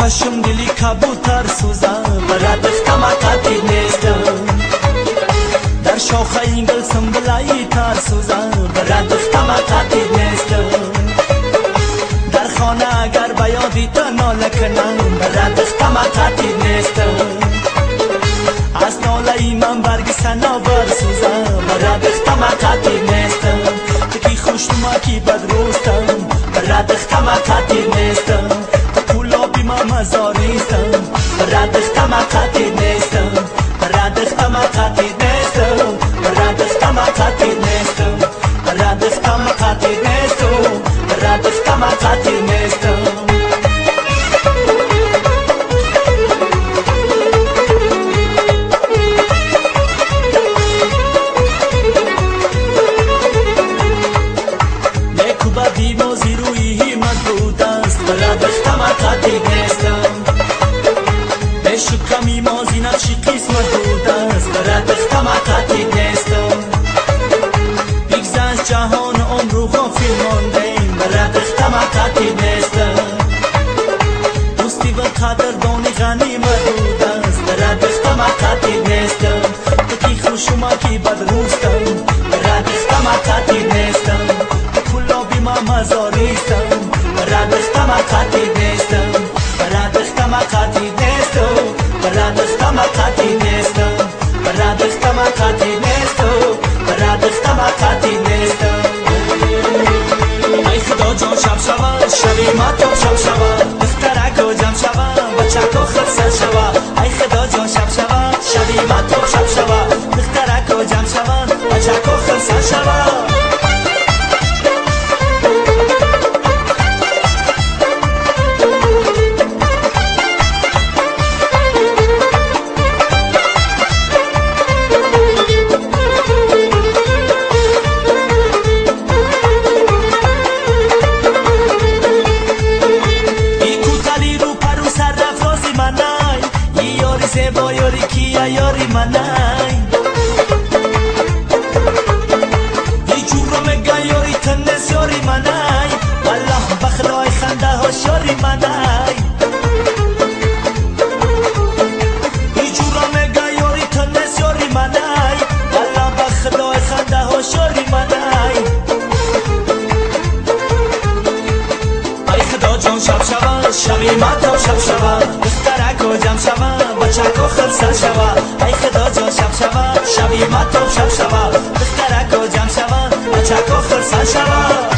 شم دلی کبوتر سوزم برات دختم قاطی نیستم در شاخه این گل سنبلایی تر سوزم برات دختم قاطی نیستم در خانه اگر بیادی تا ناله کنم برات دختم قاطی نیستم از ناله من برگ سناور سوزم برات دختم قاطی نیستم تو کی خوشنما کی بدروستم برات دختم قاطی نیستم مزاریستم برات دختم قاطی نیستم برات دختم قاطی نیستم برات دختم قاطی نیستم برات دختم قاطی نیستم برات دختم قاطی نیستم نیکو بدی موزی روی همت بود است برات دختم قاطی نیستم شکمی مازی نقشی قسمت بود است برات دختم قاطی نیستم بگذشت جهان عمر و غافل ماندیم برات دختم قاطی نیستم دوستی و قدردانی غنیمت بود است برات دختم قاطی نیستم تو کی خوشما کی بدروستم برات دختم قاطی نیستم تو کلابی ما مزاریستم برات دختم قاطی نیستم برات دختم قاطی نیستم برات دختم قاطی نیستم برات دختم قاطی نیستم برات دختم قاطی نیستم ای خدا جان شب شود شبی ما تو شب شود دخترک و جمع شود بچک و خرسل شود ای خدا جان شب شود شبی ما تو شب شود دخترک و جمع شود بچک و خرسل شود زیبا یاری کیا یاری منای ای جورا مگا یاری تنس یاری منای والله بخلای خنده هاش یاری منای ای جورا مگا یاری تنس یاری منای والله بخلای خنده هاش یاری منای ای خدا جان شب شود شبی ما تو شب شود دخترک و جمع شود بچک و خرسل شود ای خدا جان شب شود شبی ما تو شب شود دخترک و جمع شود بچک و خرسل شود